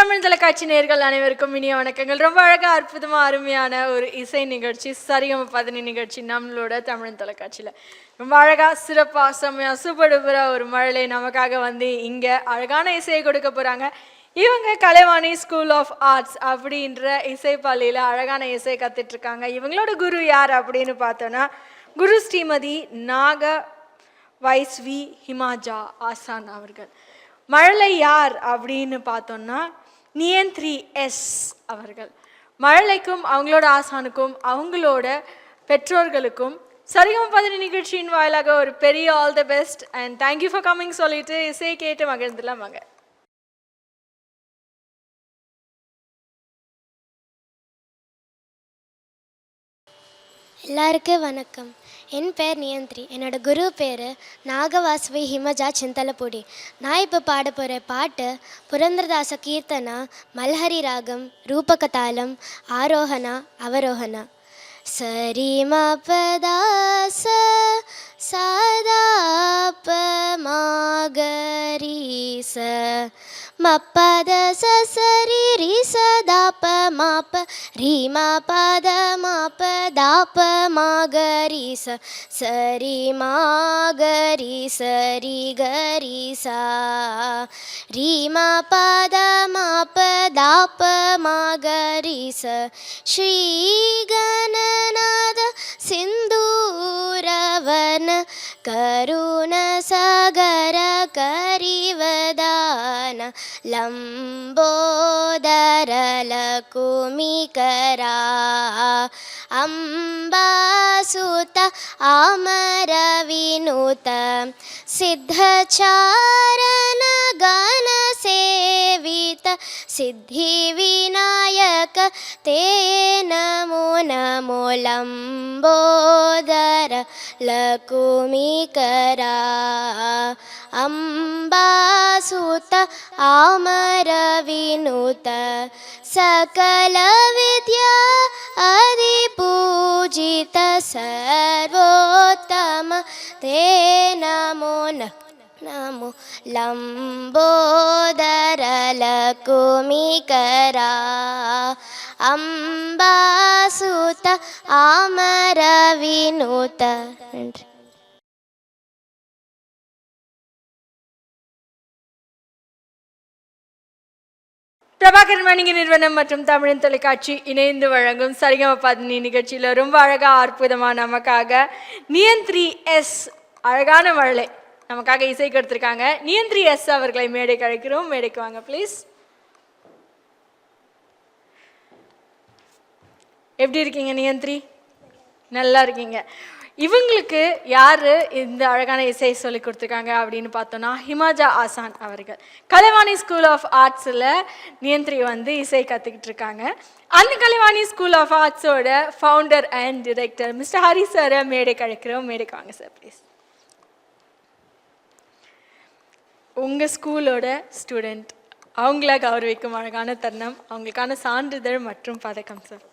தமிழ் தொலைக்காட்சி நேயர்கள் அனைவருக்கும் இனிய வணக்கங்கள். ரொம்ப அழகாக அற்புதமாக அருமையான ஒரு இசை நிகழ்ச்சி சரிகம நிகழ்ச்சி நம்மளோட தமிழ் தொலைக்காட்சியில் ரொம்ப அழகாக சிறப்பாக செம்மையாக சூப்பர் டூப்பராக ஒரு மழலை நமக்காக வந்து இங்கே அழகான இசையை கொடுக்க போகிறாங்க. இவங்க கலைவாணி ஸ்கூல் ஆஃப் ஆர்ட்ஸ் அப்படின்ற இசை பள்ளியில் அழகான இசை கற்றுட்ருக்காங்க. இவங்களோட குரு யார் அப்படின்னு பார்த்தோன்னா குரு ஸ்ரீமதி நாக வைஸ்வி ஹிமாஜா ஆசான் அவர்கள். மழலை யார் அப்படின்னு பார்த்தோன்னா நியந்த்ரி எஸ் அவர்கள். மழலைக்கும் அவங்களோட ஆசானுக்கும் அவங்களோட பெற்றோர்களுக்கும் சரிகம நிகழ்ச்சியின் வாயிலாக ஒரு பெரிய all the best and thank you for coming சொல்லிட்டு இசையை கேட்டு மகிழ்ந்துலாம் வாங்க. எல்லாருக்கும் வணக்கம். என் பேர் நியந்த்ரி. என்னோட குரு பேர் நாகவாஸ்வி ஹிமஜா சிந்தலப்பூடி. நான் இப்போ பாட போகிற பாட்டு புரந்தரதாச கீர்த்தனா, மல்ஹரி ராகம், ரூபகதாளம், ஆரோஹணா அவரோஹணா. சரி மபதாச சதாப மாகரீச மப்பத சரி ரிச தாப மாப ரீமா பத மாப தாப மாகரீச சரி மாகரி சரி கரீசா ரீமா பத மாப தாப மாகரீச ஸ்ரீ கணநாத சிந்தூரவன கருண சகர கரிவதான லம்போதரலகுமிகரா அம்பாசுத அமரவினுத சித்தச்சாரண கண சேவித சித்தி விநாயக தே நமோ நமோ லம்போதர லகுமிகரா அம்பாசுத அமரவினுத சகல வித்யா அதிபூஜித சர்வோத்தம தே நமோ நமோ லம்போதர லகுமிகரா அம்பாசுத அமரவினுத. நன்றி. பிரபாகரன் வணிக நிறுவனம் மற்றும் தமிழின் தொலைக்காட்சி இணைந்து வழங்கும் சரிகம நிகழ்ச்சியில் ரொம்ப அழகாக அற்புதமாக நமக்காக நியந்த்ரி எஸ் அழகான மழலை நமக்காக இசை கொடுத்துருக்காங்க. நியந்த்ரி எஸ் அவர்களை மேடைக்கு அழைக்கிறோம். மேடைக்கு வாங்க ப்ளீஸ். எப்படி இருக்கீங்க நியந்த்ரி? நல்லா இருக்கீங்க. இவங்களுக்கு யார் இந்த அழகான இசை சொல்லி கொடுத்துருக்காங்க அப்படின்னு பார்த்தோன்னா ஹிமாஜா ஆசான் அவர்கள். கலைவாணி ஸ்கூல் ஆஃப் ஆர்ட்ஸில் நியந்த்ரி வந்து இசை கற்றுக்கிட்டு இருக்காங்க. அந்த கலைவாணி ஸ்கூல் ஆஃப் ஆர்ட்ஸோட founder and director mister Hari சாரை மேடைக்கு அழைக்கிறோம். மேடைக்கு வாங்க சார் ப்ளீஸ். உங்கள் ஸ்கூலோட ஸ்டூடெண்ட் அவங்கள கௌரவிக்கும் அழகான தருணம், அவங்களுக்கான சான்றிதழ் மற்றும் பதக்கம் சார்.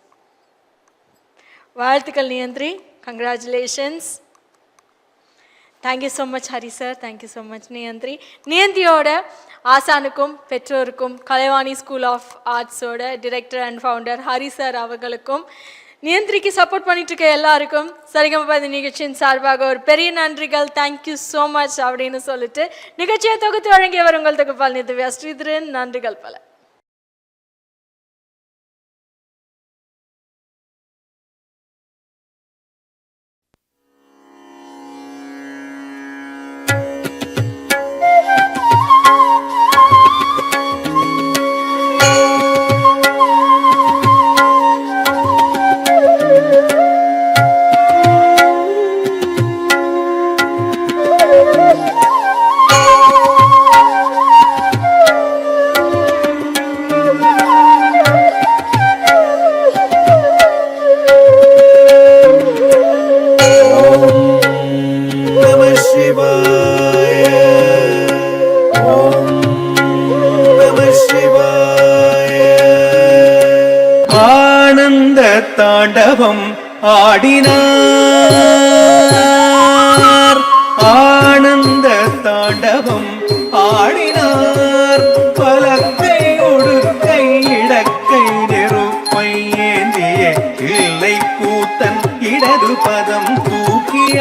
வாழ்த்துக்கள் Niyanthri. Congratulations. Thank you so much Hari sir. Thank you so much Niyanthri. நியந்தியோட ஆசானுக்கும் பெற்றோருக்கும் கலைவாணி ஸ்கூல் ஆஃப் ஆர்ட்ஸோட director and founder Hari sir அவர்களுக்கும் நியந்திரிக்கு சப்போர்ட் பண்ணிட்டு இருக்க எல்லாருக்கும் சரிகம நிகழ்ச்சியின் சார்பாக ஒரு பெரிய நன்றிகள். தேங்க்யூ ஸோ மச் அப்படின்னு சொல்லிட்டு நிகழ்ச்சியை தொகுத்து வழங்கியவர் உங்கள் தொகுப்பால் நிதிவ்யா ஸ்ரீதரன். நன்றிகள் பல. தாண்டவம் ஆடினார், ஆனந்த தாண்டவம் ஆடினார், பலத்தை ஒடுக்க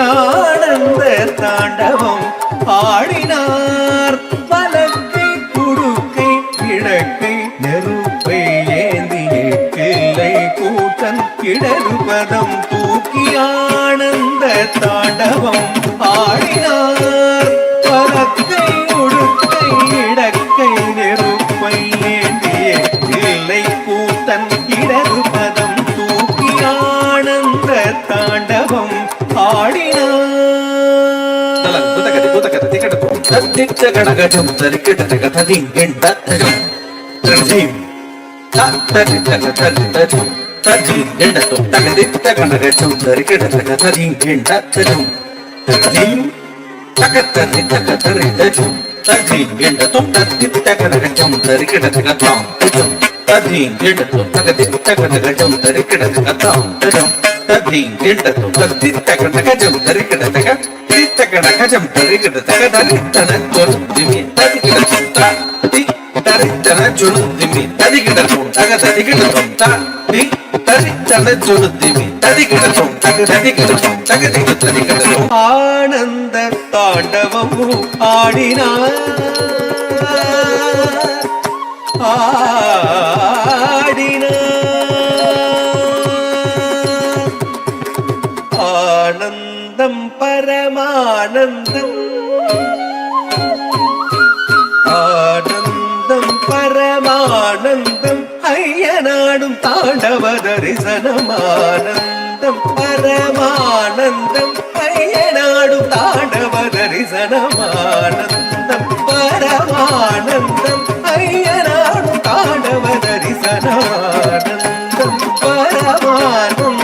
ஆனந்த தாண்டவம் ஆடினார். பலக்கை குடுக்கை கிழக்கை நெருப்பை ஏந்திய கிள்ளை கூட்டன் இடது பதம் தூக்கி ஆனந்த தாண்டவம் ஆடினார். பலக்கை உடுக்கை இடக்கை நெருப்பை ஏந்திய கிள்ளை கூட்டன் இடது பதம் தூக்கி ஆனந்த தாண்டவம் ஆடினார். ஆனந்த தாண்டவம் ஆடினார். ஆனந்தம் பரமானந்தம் ஆனந்தம் பரமானந்தம் ஐயனாடும் தாண்டவ தரிசனம். ஆனந்தம் பரமானந்தம் ஐயனாடும் தாண்டவ தரிசனம். ஆனந்தம் பரமானந்தம் ஐயனாடும் தாண்டவ தரிசனம். ஆனந்தம் பரமானந்தம்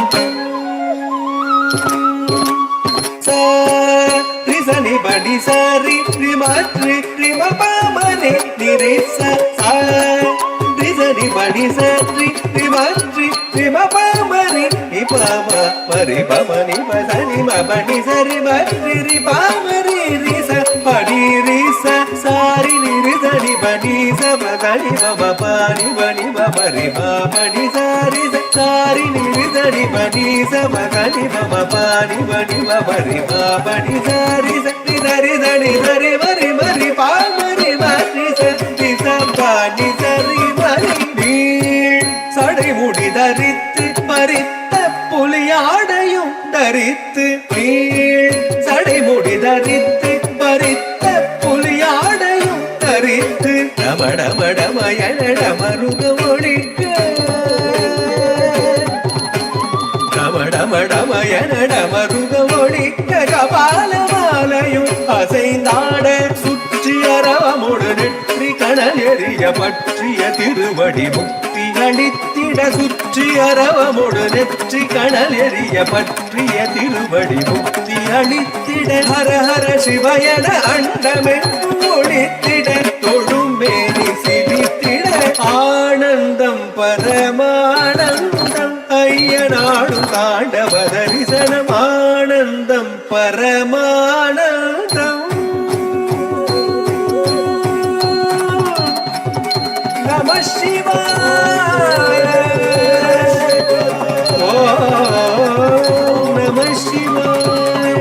சரி படி சரி ரிமத்ரி ரிம பாமனே நிரேச சரி படி சரி ரிமத்ரி ரிம பாமனே நிபம பரி பமனி பசனி மபனி சரி மத்ரி ரி பாமரி ரிச படி ரிச சாரி நிரிசனி படி சபதனி பப பாரி பனி பபரி பாபடி சாரி சாரி நிரிசனி படி சபதனி பப பாரி பனி பபரி பாபடி சாரி சரி சரி சரி மரி மரி பாமரி மரி சரி சபானி சரி மரி நீள் சடை முடி தரித்து பறித்த புலியாடையும் தரித்து நீள் சடை முடி தரித்து பறித்த புலியாடையும் தரித்து டமடமடமயனட மருக ஒழிக்க டமடமடமயனட மருக ஒழிக்க கபால மாலையும் அசைந்தாட சுற்றி அரவமுடு நெற்றி கணல் எறிய பற்றிய திருவடி முக்தி அளித்திட சுற்றி அரவமுடு நெற்றி கணல் எறிய பற்றிய திருவடி முக்தி அளித்திட ஹர ஹர சிவயன அண்டமே ஒளித்திட தொழும் மேனி சிலித்திட ஆனந்தம் பரமானந்தம் ஐயனாடும் தாண்டவ தரிசனம். ஆனந்தம் பரமானந்தம் நம சிவாய ஓம் நம சிவாய.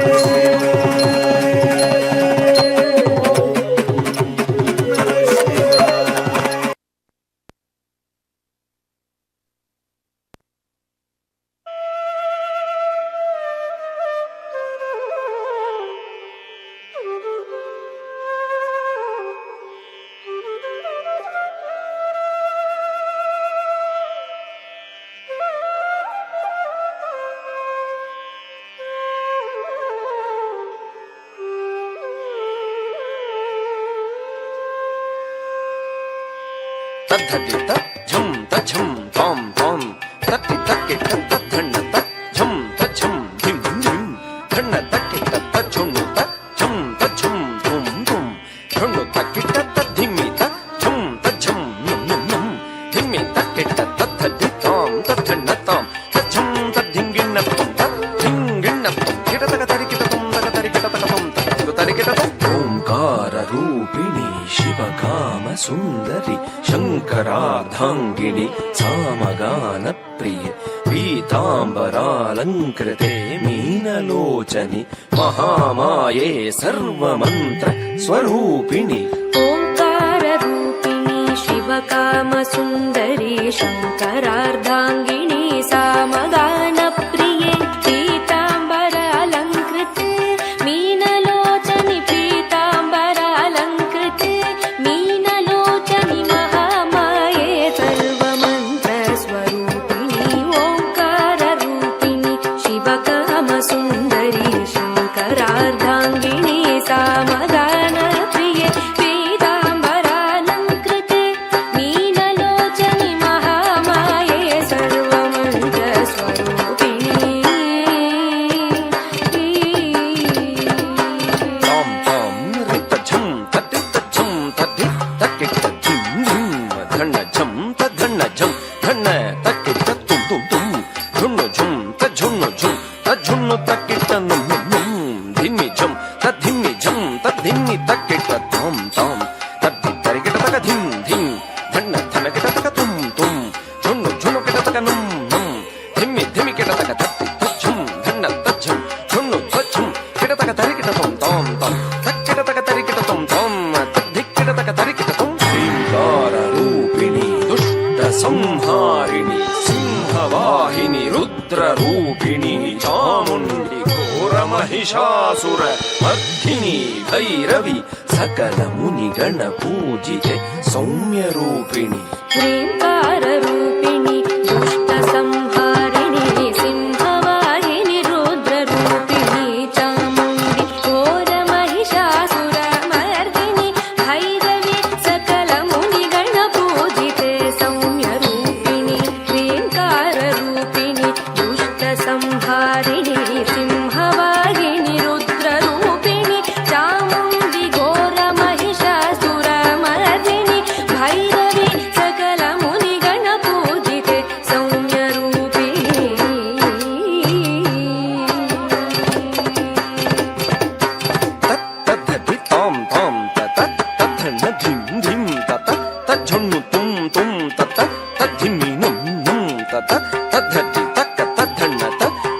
तद्धति तज्झम तज्झम तम तम तत्ति तक्के तद्धन्न तज्झम तज्झम धिम धिम धन्न तक्के तज्झुनु तज्झम तज्झम धुम धुम धुनु तक्के तद्धिमि तज्झम तज्झम नुम नुम नुम धिमि तक्के तद्धति तम तद्धन्न तम तज्झम तद्धिंगिन्न तम तद्धिंगिन्न तम किटतक तरिकित तम तक तरिकित तक तम तक तरिकित तम ओंकार रूपिणी शिव काम सुंदरी शंकरार्धांगिनी सामगान प्रिय पीताम्बरालङ्कृते मीनलोचनि महामाये सर्वमन्त्र स्वरूपिणि ओङ्काररूपिणी शिवकामसुन्दरी शङ्करार्धाङ्गिनी सामगानप्रिये पीताम्बरालङ्कृते मीनलोचनि पीताम्बरालङ्कृते मीनलोचनि महामाये सर्वमन्त्रस्वरूपिणी ओङ्काररूपिणी शिवकामसुन्दरी शङ्करार्धाङ्गिनी सामगानप्रिये पीताम्बरालङ्कृते मीनलोचनि महामाये सर्वमन्त्रस्वरूपिणी तां तां रितझं तद्रितझं तद्धि तक्किटधिं धिं धन्नझं तद्धन्नझं धन्न तक्किटतुं तुं तुं झुन्नु झुं तझुन्नु झुं तझुन्नु तक्किटनुं नुं धिम्मि झं तद्धिम्मि झं तद्धिम्मि तक्किटतां तां तद्धि तरिकिटतकधिं धिं धन्न धनकिटतकतुं तुं झुन्नु झुन्नु किटतकनुं नुं धिम्मि धिमि किटतक तत्ति तझुं धन्न तझं झुन्नु तझुं किटतक तरिकिटतं तां तां तक्किटतक तरिकिटतं तां तद्धिक्किटतक तरिकिटतं श्रीङ्काररूपिणी दुष्टसंहारिणि सिंहवाहिनि रुद्ररूपिणी चामुण्डि घोरमहिषासुर मर्दिनी भैरवी सकलमुनिगणपूजिते सौम्यरूपिणि ह्रीङ्काररूपिणी दुष्टसंहारिणी सिंहवाहिनि रुद्ररूपिणी चामुण्डि घोरमहिषासुरमर्दिनि भैरवी सकलमुनिगणपूजिते सौम्यरूपिणि ह्रीङ्काररूपिणि दुष्टसंहारिणी सिंहवाहिनि रुद्ररूपिणि चामुण्डि घोरमहिषासुरमर्दिनि भैरवी सकलमुनिगणपूजिते सौम्यरूपिणी तद्धि तां तां तत तद्धन्न धिं धिं तत तज्झुन्नु तुं तुं तत तद्धिम्मि नुं नुं तत तद्धि तक्क तद्धन्न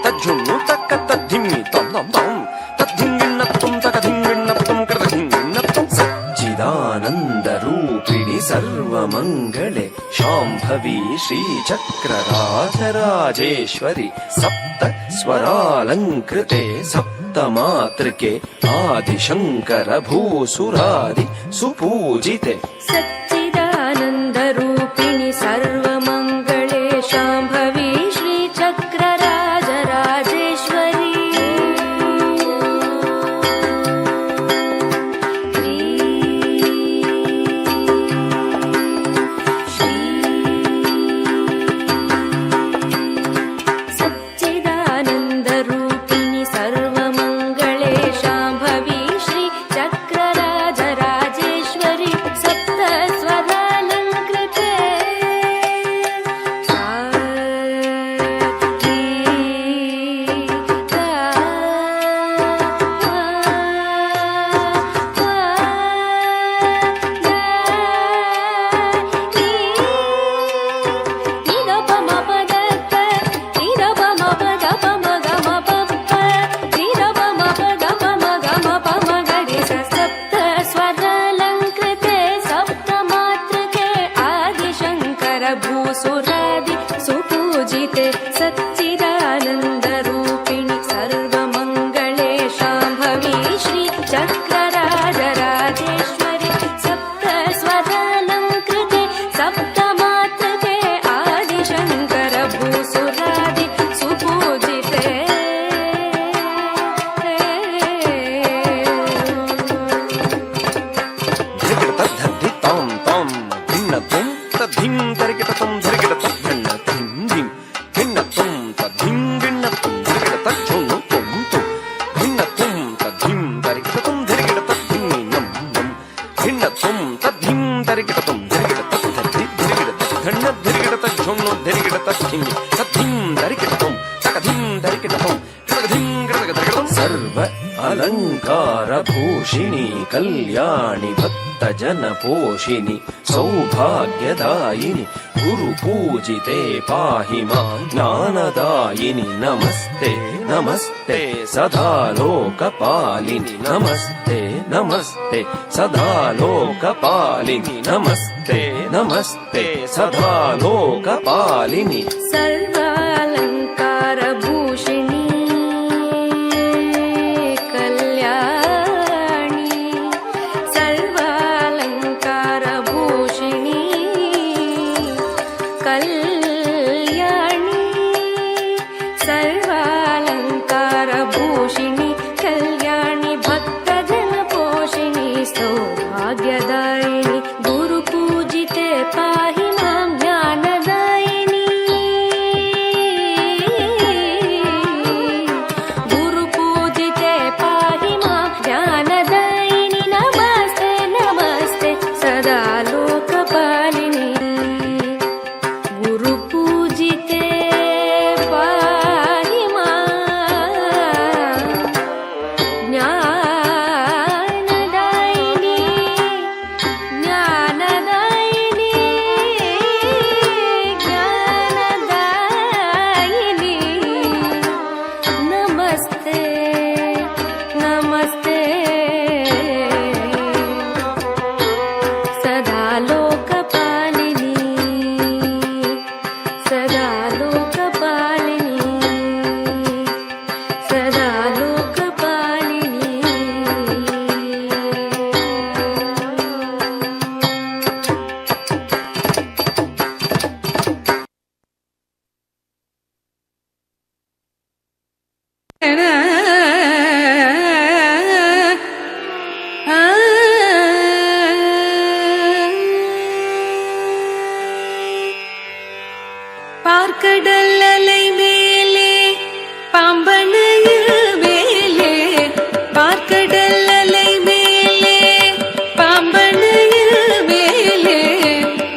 तज्झुन्नु तक्क तद्धिम्मि तं तं तं तद्धिङ्गिन्नत्तं तकधिङ्गिन्नत्तं कृतधिङ्गिन्नत्तं सच्चिदानन्दरूपिणि सर्वमङ्गले शाम्भवी श्रीचक्रराजराजेश्वरि सप्त स्वरालङ्कृते सप्तमातृके आदिशङ्कर भूसुरादि सुपूजिते सच्चिदानन्दरूपिणि सर्वमङ्गले शाम्भवी श्रीचक्रराजराजेश्वरी सच्चिदानन्दरूपिणि सर्वमङ्गले शाम्भवी श्रीचक्रराजराजेश्वरी सप्तस्वर भूषिणी कल्याणि भक्तजनपोषिणि सौभाग्यदायिनि गुरुपूजिते पाहि मां ज्ञानदायिनि नमस्ते नमस्ते सदा लोकपालिनि नमस्ते नमस्ते सदा लोकपालिनि नमस्ते नमस्ते सदा लोकपालिनि सर्वालङ्कार भूषिणी कल्याणी सर्वालङ्कार भूषिणी कल्याणी सर्वालङ्कार भूषिणी कल्याणी भक्तजनपोषिणी सौभाग्यदायिनी गुरुपूजिते पाहि मां ज्ञानदायिनी गुरुपूजिते पाहि मां ज्ञानदायिनी नमस्ते नमस्ते सदा लोकपालिनी गुरुपूजिते पाहि मां ज्ञानदायिनी ज्ञानदायिनी ज्ञानदायिनी नमस्ते नमस्ते सदा लोकपालिनी सदा लोकपालिनी सदा लोकपालिनी பார்க்கடல் அலை மேலே பாம்பனையில் மேலே பார்க்கடல் அலை மேலே பாம்பனையில் மேலே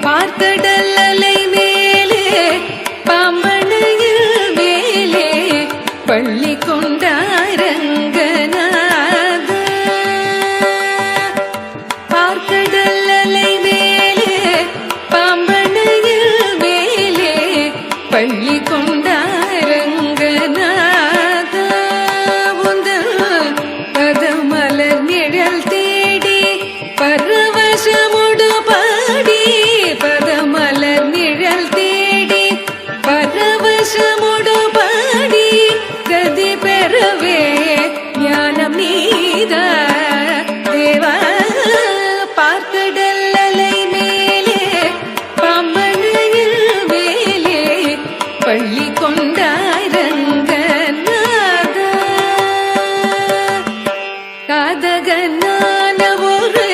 பார்க்கடல் அலை மேலே பாம்பனையில் மேலே பள்ளி கொண்டாரங்கநாத பார்க்கடல் அலை மேலே பாம்பனையில் மேலே பள்ளி கொண்டாரங்கநாத உந்தன் பதமலர் நிழல் தேடி பரவசமுடு பாடி பதமலர் நிழல் தேடி பரவசமுடு பாடி கதி பெறவே ஞானம் நீதா தேவா பார்க்கடல் அலை மேலே பாம்பனையில் மேலே பள்ளி கொண்டாரங்கநாத காதகனான ஒரு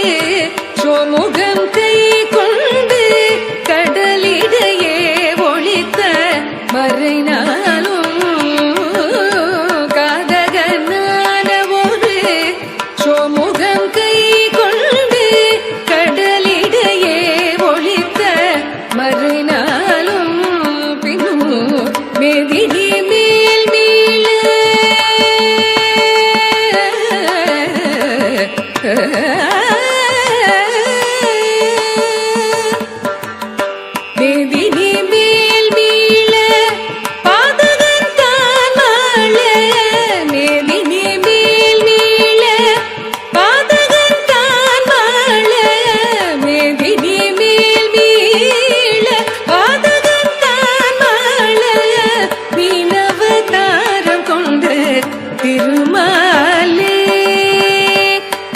சோமுகம் கை கொண்டு கடலிடையே ஒளித்த மறைநாளும் காதகனான ஒரு சோமுகம் கை கொண்டு கடலிடையே ஒளித்த மறைநாளும் பின்னும் மேதினி மேல் மீள மேதினி மேல் மீள பாதகன் தான் வாழ மேதினி மேல் மீள பாதகன் தான் வாழ மேதினி மேல் மீள பாதகன் தான் வாழ மீனவதாரம் கொண்ட திருமாலே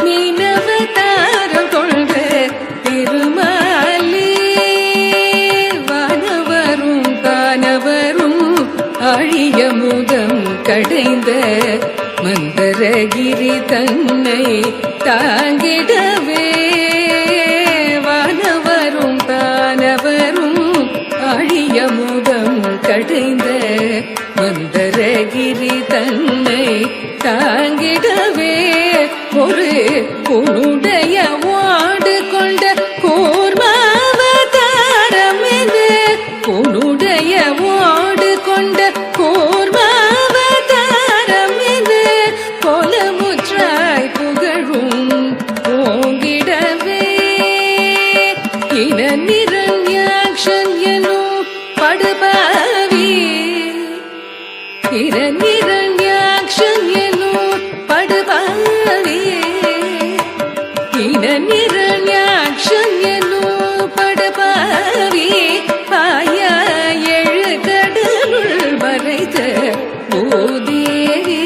மீனவதாரம் கொண்ட திருமாலே வானவரும் தானவரும் அழிய முதம் கடைந்த மந்தரகிரி தன்னை தாங்கிடவே வானவரும் தானவரும் அழிய முதம் கடைந்த மந்தரகிரி தன்னை தாங்கிடவே ஒரு உன்னுடைய வாடு கொண்ட கூர்மாவதாரம் என உன்னுடைய வாடு கொண்ட கூர்மாவதாரம் என கோலமுற்றாய் புகழ் நிரண்யாட்சன்யனோ படபாவி பாய எழு கடலுள் மறைத்த பூதேவி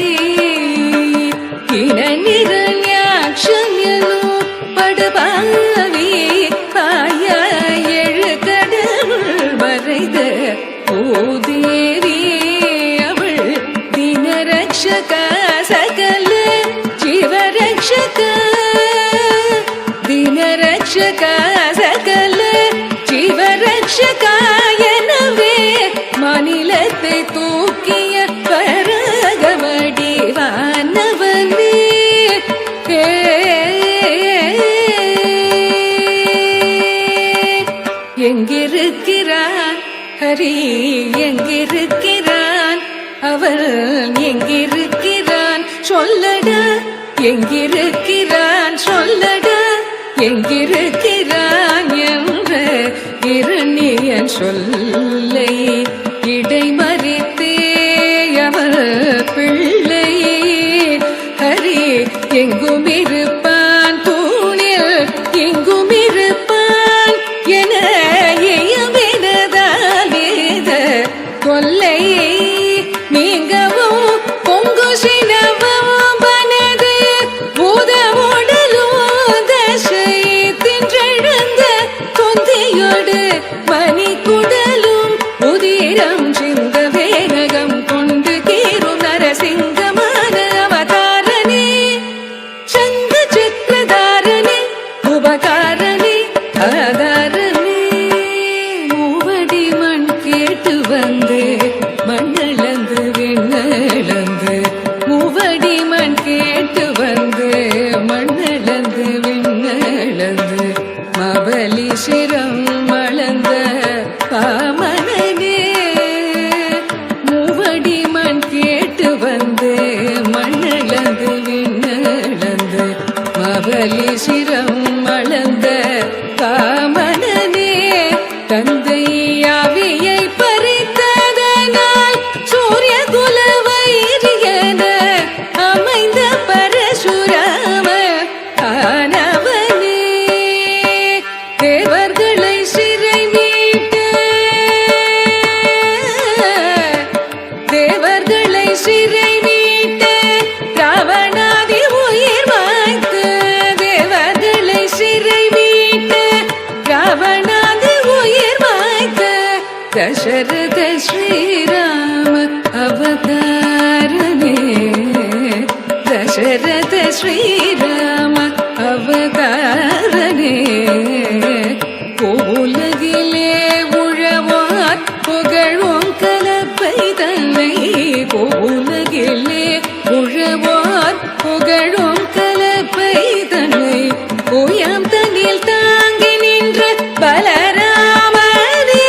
நிரண்யாட்சன்யனோ படபாவி பாய எழு கடலுள் மறைத்த பூதேவி அவள் தினரக்ஷக சகல ஜீவரக்ஷக தினரக்ஷக சகல ஜீவரக்ஷக எனவே மாநிலத்தை தூக்கிய பரகவடிவானவனே எங்கிருக்கிறான் ஹரி எங்கிருக்கிறான் அவள் எங்கிருக்கிறான் சொல்லடா எங்கிருக்கிறான் சொல்லடா எங்கிருக்கிறான் என்ற இரணியன் சொல்லை இடைமறித்தே அவள் பிள்ளை ஹரி எங்கும் இருப்பான் தூணில் எங்கும் இருப்பான் என எயமெனதாலேத கொல்லை நீங்கவும் பொங்கு சினவும் பனது பூதமுடலும் தசை தின்றெழுந்த தொந்தியோடு மணிக்குடலும் உதிரம் சிந்த வேகம் கொண்டு கீரும் நரசிங்கமான அவதாரனே சங்க சக்கரதாரனே உபகாரனே ஆதாரனே மூவடி மண் கேட்டு வந்து மண்ணளந்து விண்ணளந்து மூவடி மண் கேட்டு வந்து மண்ணளந்து விண்ணளந்து மபலி சிரம் மளந்த பாமனனே மூவடி மண் கேட்டு வந்து மண்ணளந்து விண்ணளந்து மபலி சிரம் மளந்த பாமனனே தந்தை ஆவியை பறித்ததனால் சூரிய குல வைரியன அமைந்த பரசுராம ஆனவனே தேவர்களை சிறை மீட்ட தேவர்களை சிறை மீட்ட ராவணாதி உயிர் வாய்த்த தேவர்களை சிறை மீட்ட ராவணாதி உயிர் வாய்த்த தசரத ஸ்ரீராம அவதாரனே தசரத ஸ்ரீராம அவதாரனே உலகிலே உழவார் புகழும் கலப்பை தன்னை உலகிலே உழவார் புகழும் கலப்பை தன்னை உயம் தன்னில் தாங்கி நின்ற பலராமனே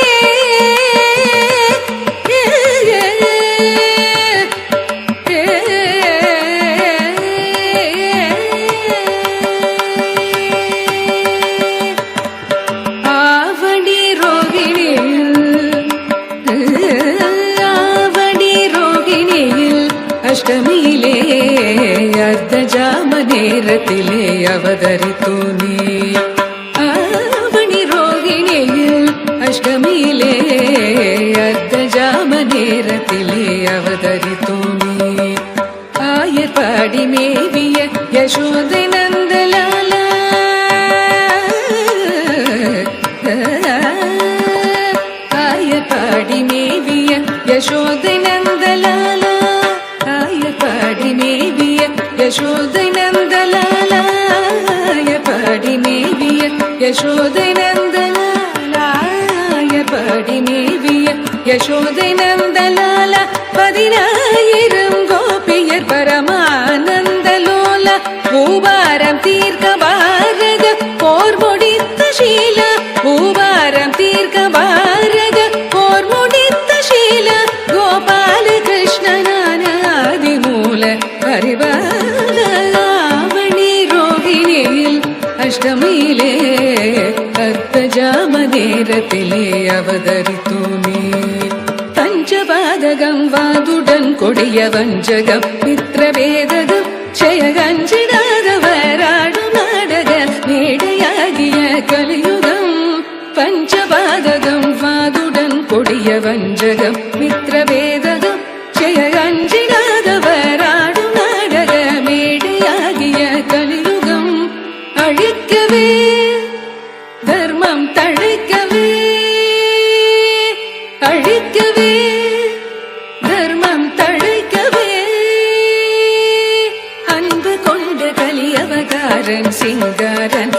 ஆவணி ரோகிணியில் அஷ்டமியிலே அர்த்தஜாம நேரத்திலே அவதரித்தோனே ஆவணி ரோகிணியில் அஷ்டமியிலே அர்த்தஜாம நேரத்திலே அவதரித்தோனே ஆயர்பாடி மேவிய யசோதை நந்தலாலா ஆயர்பாடி மேவிய யசோதை நந்தலாலா ஆயர்பாடி மேவிய யசோதை நந்தலாலா ஆயர்பாடி மேவிய யசோதை நந்தலாலா ஆயர்பாடி மேவிய யசோதை நந்தலாலா 10,000 கோபியர் பரமானந்தலோல பூபாரம் தீர்க்க பாரத போர் முடித்த ஷீல பூபாரம் தீர்க்க பாரத போர் முடித்த ஷீல கோபால கிருஷ்ணனான ஆதிமூல பரிபால ஆவணி ரோகிணியில் அஷ்டமியிலே அர்த்தஜாம நேரத்திலே அவதரித்தோமே பஞ்சபாதகம் வாதுடன் கொடிய வஞ்சகம் மித்ரவேதகம் செயகஞ்சிடாதவராடும் நாடக மேடையாகிய கலியுகம் பஞ்சபாதகம் வாதுடன் கொடிய வஞ்சகம் மித்ரவேதகம் செயகஞ்சிடாதவராடும் நாடக மேடையாகிய கலியுகம் அழிக்கவே தர்மம் தழைக்கவே அழிக்கவே தர்மம் தழைக்கவே அன்பு கொண்ட கலியவகாரன் சிங்காரன்